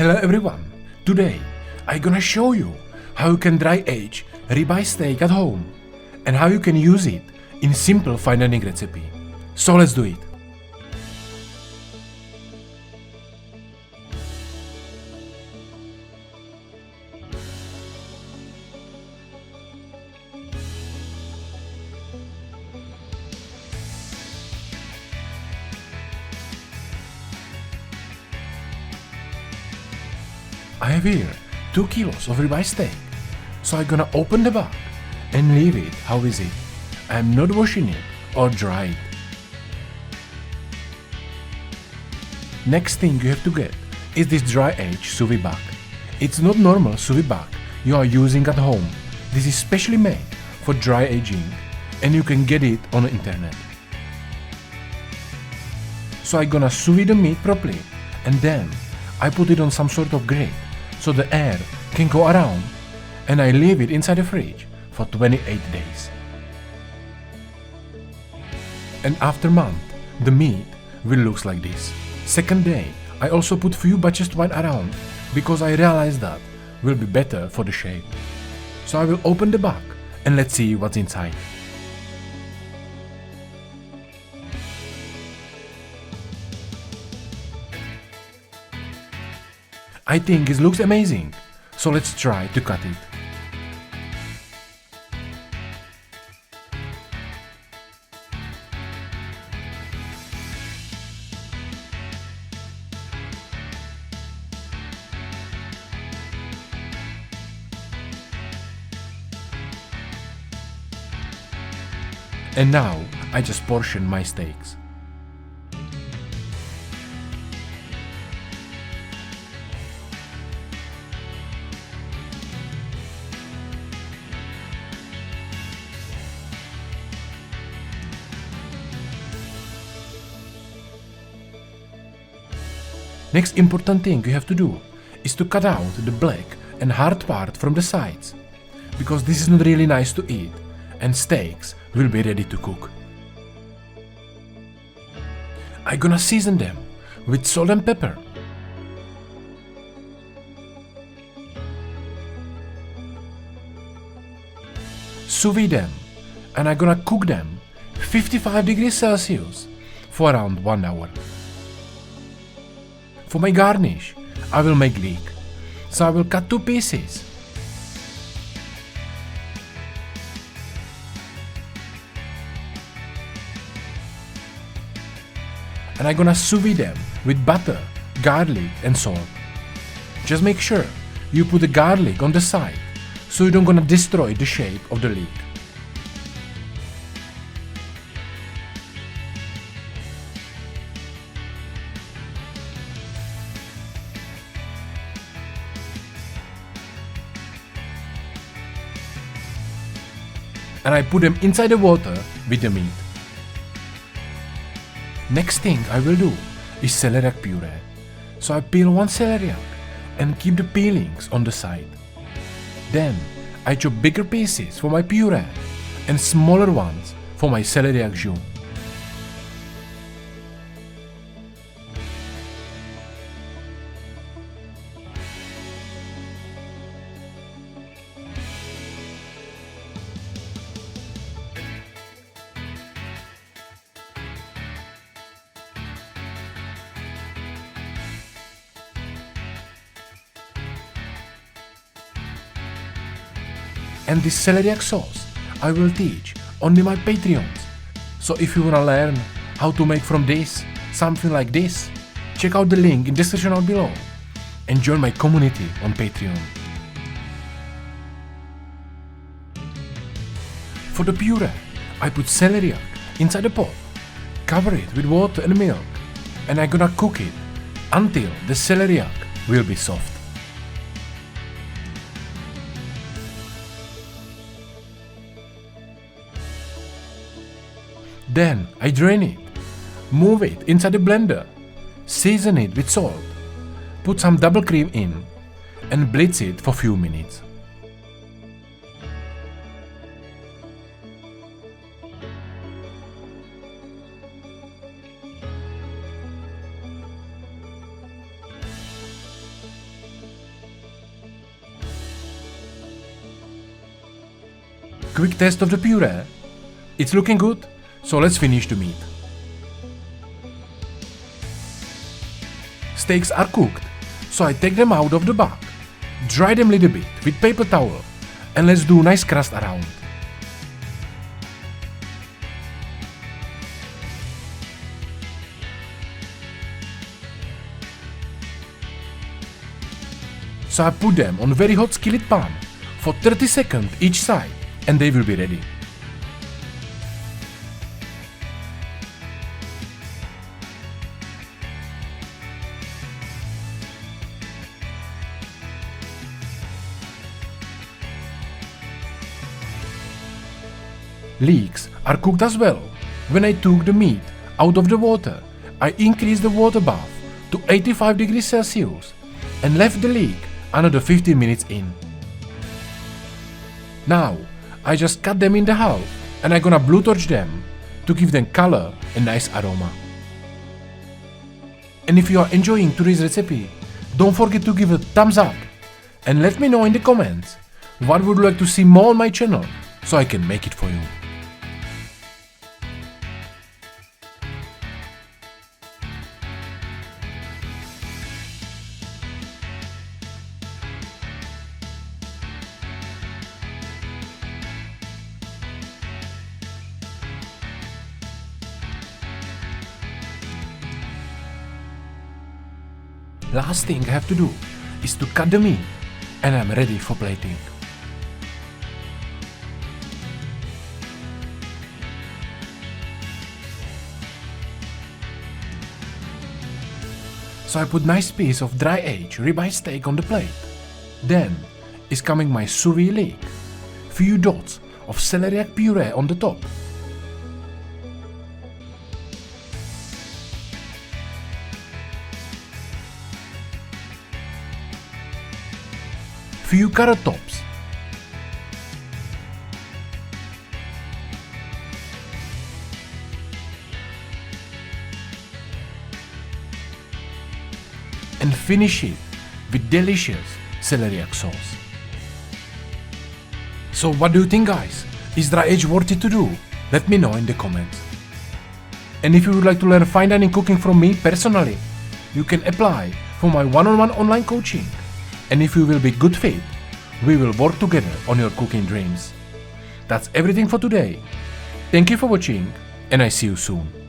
Hello everyone, today I'm gonna show you how you can dry age ribeye steak at home and how you can use it in simple fine dining recipe. So let's do it. I have here 2 kilos of ribeye steak, so I'm gonna open the bag and leave it how is it. I'm not washing it or dry it. Next thing you have to get is this dry age sous vide bag. It's not normal sous vide bag you are using at home. This is specially made for dry aging and you can get it on the internet. So I'm gonna sous vide the meat properly and then I put it on some sort of grate so the air can go around and I leave it inside the fridge for 28 days. And after a month, the meat will look like this. Second day, I also put few batches twine around because I realized that will be better for the shape. So I will open the bag and let's see what's inside. I think it looks amazing, so let's try to cut it. And now I just portion my steaks. Next important thing you have to do is to cut out the black and hard part from the sides, because this is not really nice to eat and steaks will be ready to cook. I'm gonna season them with salt and pepper. Sous vide them and I'm gonna cook them 55 degrees Celsius for around 1 hour. For my garnish, I will make leek, so I will cut 2 pieces. And I'm gonna sous vide them with butter, garlic and salt. Just make sure you put the garlic on the side so you don't gonna destroy the shape of the leek. And I put them inside the water with the meat. Next thing I will do is celeriac puree. So I peel 1 celeriac and keep the peelings on the side. Then I chop bigger pieces for my puree and smaller ones for my celeriac jus. And this celeriac sauce I will teach only my Patreons. So if you wanna learn how to make from this something like this, check out the link in the description down below and join my community on Patreon. For the puree, I put celeriac inside the pot, cover it with water and milk, and I'm gonna cook it until the celeriac will be soft. Then I drain it, move it inside the blender, season it with salt, put some double cream in and blitz it for few minutes. Quick test of the puree. It's looking good, so let's finish the meat. Steaks are cooked, so I take them out of the bag, dry them a little bit with paper towel, and let's do nice crust around. So I put them on very hot skillet pan for 30 seconds each side, and they will be ready. Leeks are cooked as well. When I took the meat out of the water, I increased the water bath to 85 degrees Celsius and left the leek another 15 minutes in. Now, I just cut them in the half and I'm gonna blue torch them to give them color and nice aroma. And if you are enjoying today's recipe, don't forget to give a thumbs up and let me know in the comments what would you like to see more on my channel so I can make it for you. Last thing I have to do is to cut the meat and I'm ready for plating. So I put nice piece of dry aged ribeye steak on the plate. Then is coming my sous vide leek, few dots of celeriac puree on the top. Few carrot tops, and finish it with delicious celeriac sauce. So what do you think, guys? Is dry age worth it to do? Let me know in the comments. And if you would like to learn fine dining cooking from me personally, you can apply for my one-on-one online coaching. And if you will be good fit, we will work together on your cooking dreams. That's everything for today. Thank you for watching, and I see you soon.